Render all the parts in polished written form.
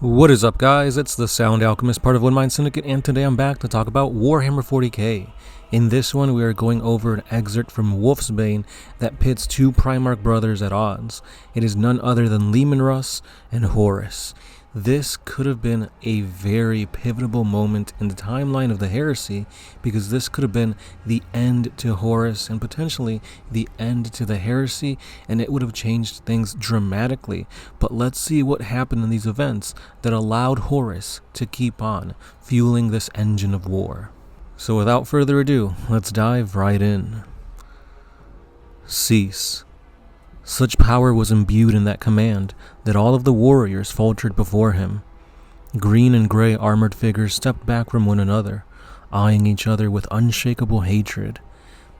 What is up, guys? It's the Sound Alchemist, part of One Mind Syndicate, and today I'm back to talk about Warhammer 40K. In this one, we are going over an excerpt from Wolfsbane that pits two Primarch brothers at odds. It is none other than Leman Russ and Horus. This could have been a very pivotal moment in the timeline of the Heresy, because this could have been the end to Horus and potentially the end to the Heresy, and it would have changed things dramatically. But let's see what happened in these events that allowed Horus to keep on fueling this engine of war. So without further ado, let's dive right in. Cease. Such power was imbued in that command that all of the warriors faltered before him. Green and gray armored figures stepped back from one another, eyeing each other with unshakable hatred,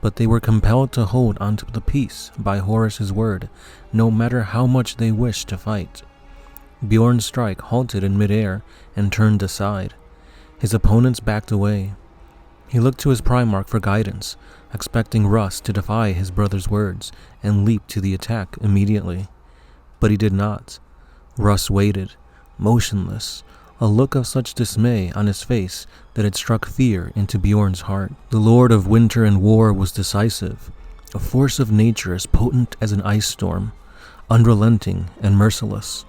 but they were compelled to hold onto the peace by Horus's word, no matter how much they wished to fight. Bjorn's strike halted in midair and turned aside. His opponents backed away. He looked to his Primarch for guidance, expecting Russ to defy his brother's words and leap to the attack immediately. But he did not. Russ waited, motionless, a look of such dismay on his face that it struck fear into Bjorn's heart. The Lord of Winter and War was decisive, a force of nature as potent as an ice storm, unrelenting and merciless.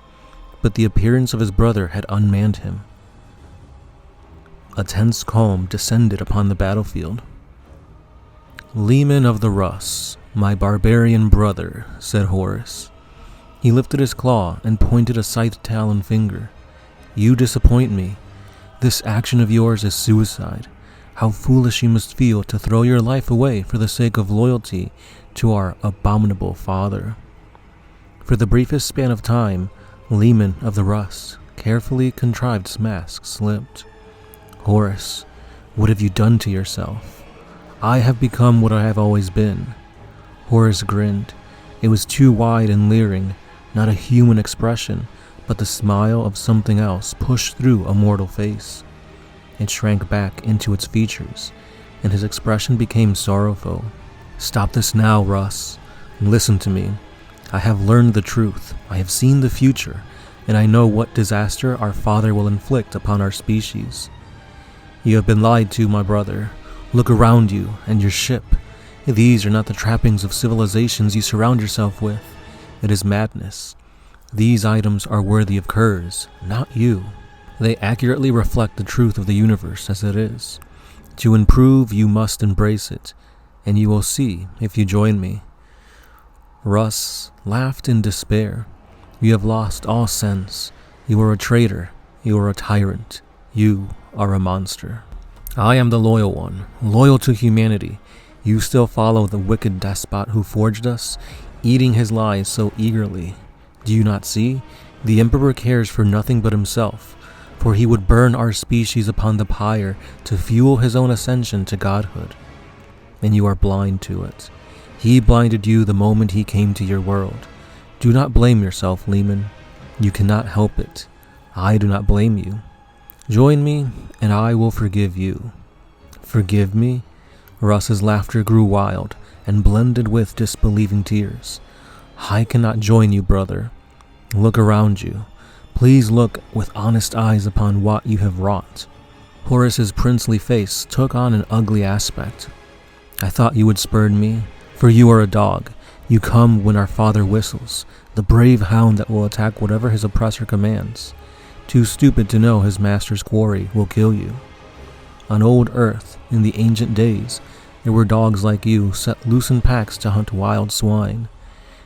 But the appearance of his brother had unmanned him. A tense calm descended upon the battlefield. "Leman of the Russ, my barbarian brother," said Horus. He lifted his claw and pointed a scythe-talon finger. "You disappoint me. This action of yours is suicide. How foolish you must feel to throw your life away for the sake of loyalty to our abominable father." For the briefest span of time, Leman of the Russ' carefully contrived mask slipped. "Horus, what have you done to yourself?" "I have become what I have always been." Horus grinned. It was too wide and leering, not a human expression, but the smile of something else pushed through a mortal face. It shrank back into its features, and his expression became sorrowful. "Stop this now, Russ. Listen to me. I have learned the truth, I have seen the future, and I know what disaster our father will inflict upon our species. You have been lied to, my brother. Look around you and your ship. These are not the trappings of civilizations you surround yourself with. It is madness. These items are worthy of curs, not you. They accurately reflect the truth of the universe as it is. To improve, you must embrace it, and you will see if you join me." Russ laughed in despair. "You have lost all sense. You are a traitor. You are a tyrant. You are a monster. I am the loyal one, loyal to humanity. You still follow the wicked despot who forged us, eating his lies so eagerly. Do you not see? The Emperor cares for nothing but himself, for he would burn our species upon the pyre to fuel his own ascension to godhood. And you are blind to it. He blinded you the moment he came to your world. Do not blame yourself, Leman. You cannot help it. I do not blame you. Join me, and I will forgive you." "Forgive me?" Russ's laughter grew wild and blended with disbelieving tears. "I cannot join you, brother. Look around you. Please look with honest eyes upon what you have wrought." Horus's princely face took on an ugly aspect. "I thought you would spurn me, for you are a dog. You come when our father whistles, the brave hound that will attack whatever his oppressor commands. Too stupid to know his master's quarry will kill you. On old Earth, in the ancient days, there were dogs like you set loose in packs to hunt wild swine.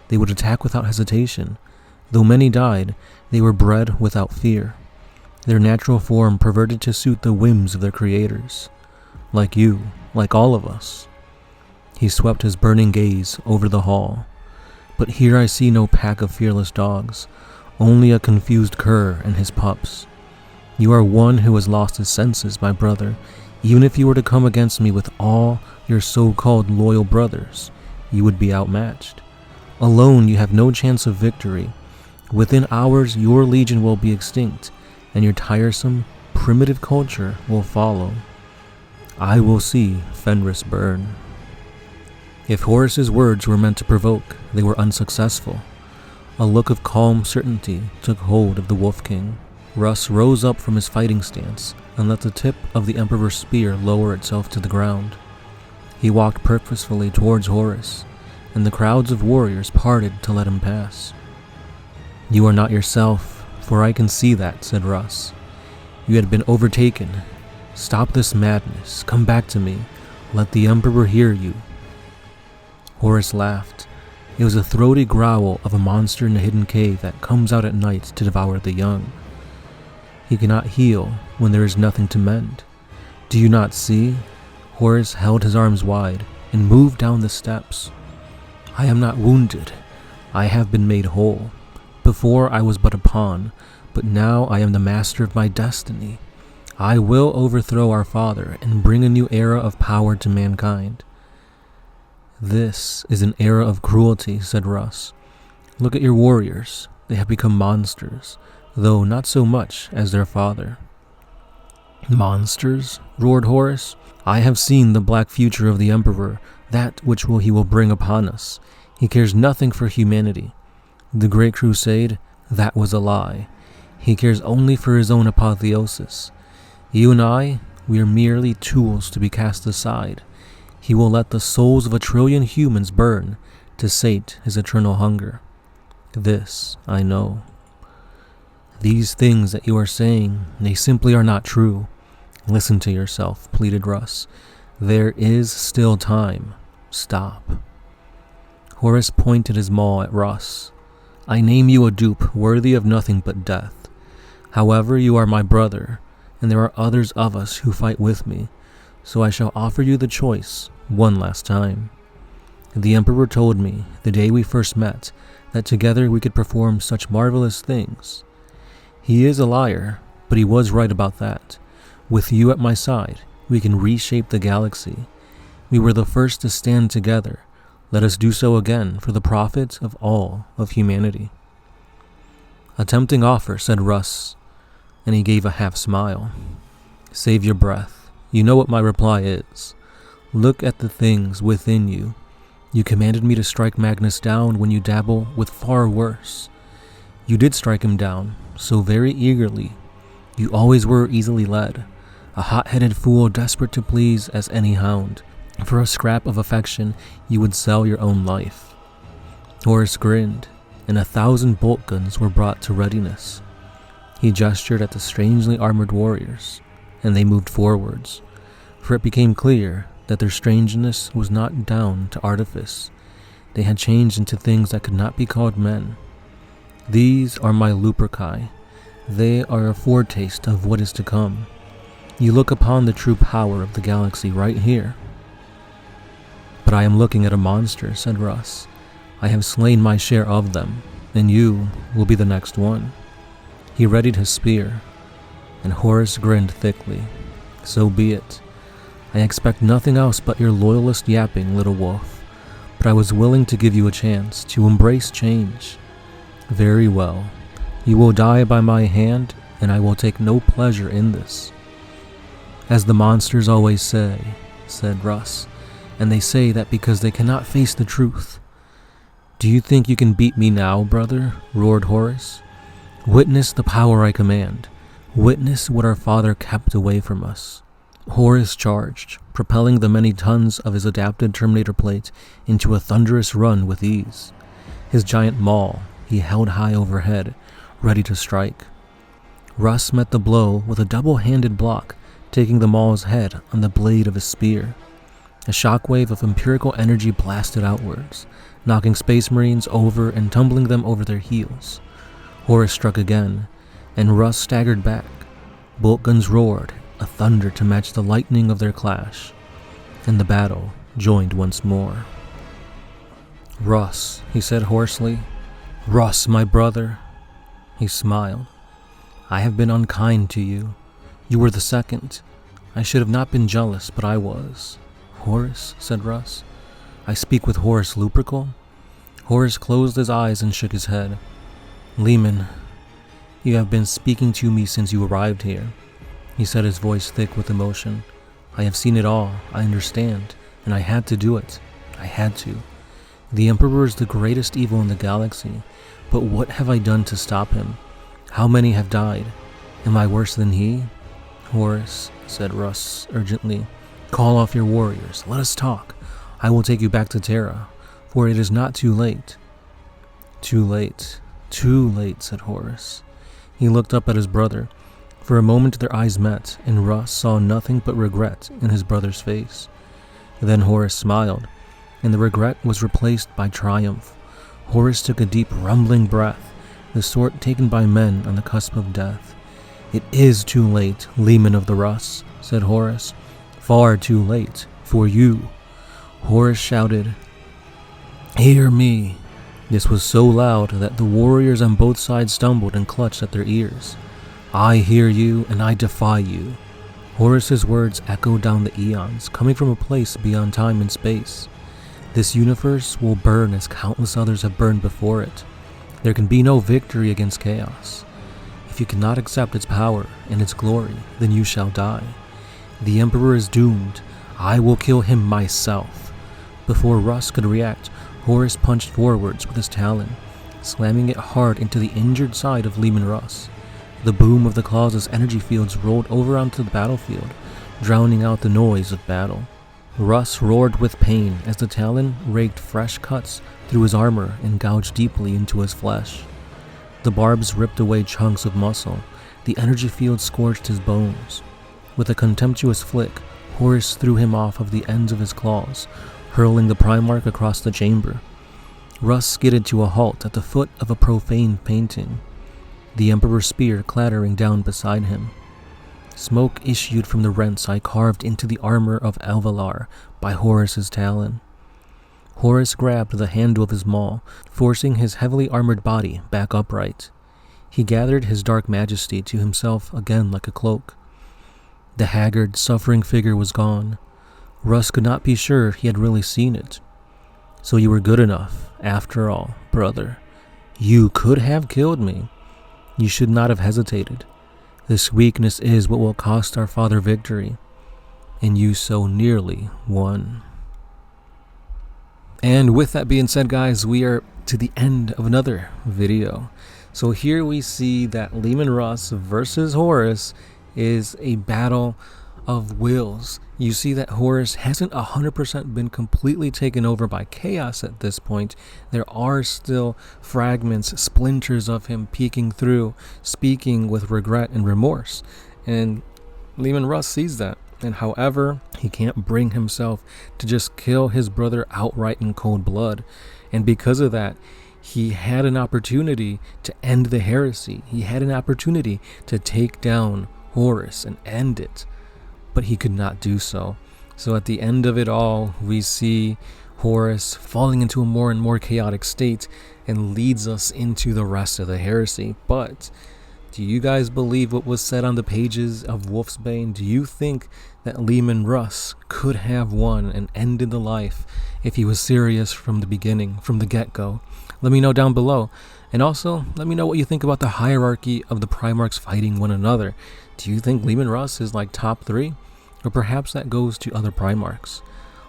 They would attack without hesitation. Though many died, they were bred without fear, their natural form perverted to suit the whims of their creators. Like you, like all of us." He swept his burning gaze over the hall. "But here I see no pack of fearless dogs, only a confused cur and his pups. You are one who has lost his senses, my brother. Even if you were to come against me with all your so-called loyal brothers, you would be outmatched. Alone, you have no chance of victory. Within hours, your legion will be extinct, and your tiresome, primitive culture will follow. I will see Fenris burn." If Horus's words were meant to provoke, they were unsuccessful. A look of calm certainty took hold of the Wolf King. Russ rose up from his fighting stance and let the tip of the Emperor's spear lower itself to the ground. He walked purposefully towards Horus, and the crowds of warriors parted to let him pass. "You are not yourself, for I can see that," said Russ. "You had been overtaken. Stop this madness. Come back to me. Let the Emperor hear you." Horus laughed. It was a throaty growl of a monster in a hidden cave that comes out at night to devour the young. He cannot heal when there is nothing to mend. Do you not see? Horus held his arms wide and moved down the steps. "I am not wounded. I have been made whole. Before I was but a pawn, but now I am the master of my destiny. I will overthrow our father and bring a new era of power to mankind." "This is an era of cruelty," said Russ. "Look at your warriors. They have become monsters, though not so much as their father." "Monsters?" roared Horus. "I have seen the black future of the Emperor, that which he will bring upon us. He cares nothing for humanity. The Great Crusade, that was a lie. He cares only for his own apotheosis. You and I, we are merely tools to be cast aside. He will let the souls of 1,000,000,000,000 humans burn to sate his eternal hunger. This I know." "These things that you are saying, they simply are not true. Listen to yourself," pleaded Russ. "There is still time. Stop." Horus pointed his maul at Russ. "I name you a dupe worthy of nothing but death. However, you are my brother, and there are others of us who fight with me, so I shall offer you the choice one last time. The Emperor told me, the day we first met, that together we could perform such marvelous things. He is a liar, but he was right about that. With you at my side, we can reshape the galaxy. We were the first to stand together. Let us do so again for the profit of all of humanity." "A tempting offer," said Russ, and he gave a half smile. "Save your breath. You know what my reply is. Look at the things within you. You commanded me to strike Magnus down when you dabble with far worse. You did strike him down, so very eagerly. You always were easily led, a hot-headed fool desperate to please as any hound. For a scrap of affection, you would sell your own life." Horus grinned, and 1,000 bolt guns were brought to readiness. He gestured at the strangely armored warriors, and they moved forwards, for it became clear that their strangeness was not down to artifice. They had changed into things that could not be called men. "These are my Luperci. They are a foretaste of what is to come. You look upon the true power of the galaxy right here." "But I am looking at a monster," said Russ. "I have slain my share of them, and you will be the next one." He readied his spear, and Horus grinned thickly. "So be it. I expect nothing else but your loyalist yapping, little wolf, but I was willing to give you a chance to embrace change. Very well. You will die by my hand, and I will take no pleasure in this." "As the monsters always say," said Russ, "and they say that because they cannot face the truth." "Do you think you can beat me now, brother?" roared Horus. "Witness the power I command. Witness what our father kept away from us." Horus charged, propelling the many tons of his adapted Terminator plate into a thunderous run with ease. His giant maul he held high overhead, ready to strike. Russ met the blow with a double-handed block, taking the maul's head on the blade of his spear. A shockwave of empirical energy blasted outwards, knocking Space Marines over and tumbling them over their heels. Horus struck again, and Russ staggered back. Bolt guns roared, a thunder to match the lightning of their clash, and the battle joined once more. "Russ," he said hoarsely. "Russ, my brother." He smiled. "I have been unkind to you. You were the second. I should have not been jealous, but I was." "Horus," said Russ. "I speak with Horus Lupercal?" Horus closed his eyes and shook his head. "Leman, you have been speaking to me since you arrived here." He said, his voice thick with emotion. "I have seen it all, I understand, and I had to do it. I had to. The Emperor is the greatest evil in the galaxy, but what have I done to stop him? How many have died? Am I worse than he? Horus, said Russ urgently. Call off your warriors. Let us talk. I will take you back to Terra, for it is not too late. Too late, said Horus. He looked up at his brother. For a moment their eyes met, and Russ saw nothing but regret in his brother's face. Then Horus smiled, and the regret was replaced by triumph. Horus took a deep, rumbling breath, the sort taken by men on the cusp of death. It is too late, Leman of the Russ, said Horus. Far too late for you. Horus shouted, Hear me. This was so loud that the warriors on both sides stumbled and clutched at their ears. I hear you, and I defy you. Horus's words echoed down the eons, coming from a place beyond time and space. This universe will burn as countless others have burned before it. There can be no victory against chaos. If you cannot accept its power and its glory, then you shall die. The Emperor is doomed. I will kill him myself. Before Russ could react, Horus punched forwards with his talon, slamming it hard into the injured side of Leman Russ. The boom of the claws' energy fields rolled over onto the battlefield, drowning out the noise of battle. Russ roared with pain as the talon raked fresh cuts through his armor and gouged deeply into his flesh. The barbs ripped away chunks of muscle. The energy field scorched his bones. With a contemptuous flick, Horus threw him off of the ends of his claws, hurling the Primarch across the chamber. Russ skidded to a halt at the foot of a profane painting, the Emperor's spear clattering down beside him. Smoke issued from the rents I carved into the armor of Alvalar by Horus's talon. Horus grabbed the handle of his maul, forcing his heavily armored body back upright. He gathered his dark majesty to himself again like a cloak. The haggard, suffering figure was gone. Russ could not be sure he had really seen it. So you were good enough, after all, brother. You could have killed me. You should not have hesitated. This weakness is what will cost our father victory, and you so nearly won. And with that being said, guys, we are to the end of another video. So here we see that Leman Russ versus Horus is a battle of wills. You see that Horus hasn't 100% been completely taken over by chaos at this point. There are still fragments, splinters of him peeking through, speaking with regret and remorse. And Leman Russ sees that. And however, he can't bring himself to just kill his brother outright in cold blood. And because of that, he had an opportunity to end the heresy. He had an opportunity to take down Horus and end it. But he could not do so. So at the end of it all, we see Horus falling into a more and more chaotic state and leads us into the rest of the heresy. But do you guys believe what was said on the pages of Wolfsbane? Do you think that Leman Russ could have won and ended the life if he was serious from the beginning, from the get-go? Let me know down below. And also, let me know what you think about the hierarchy of the Primarchs fighting one another. Do you think Leman Russ is like top 3? Or perhaps that goes to other Primarchs?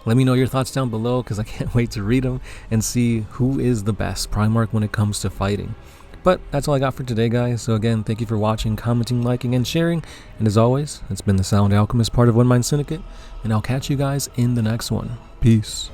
Let me know your thoughts down below, because I can't wait to read them and see who is the best Primarch when it comes to fighting. But that's all I got for today, guys. So again, thank you for watching, commenting, liking, and sharing. And as always, it's been the Sound Alchemist, part of One Mind Syndicate. And I'll catch you guys in the next one. Peace.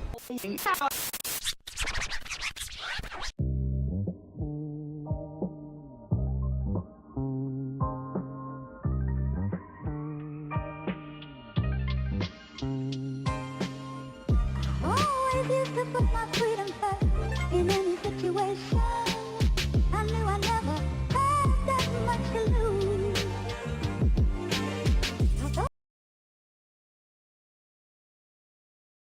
Always used to put my freedom first in any situation. I knew I never had that much to lose.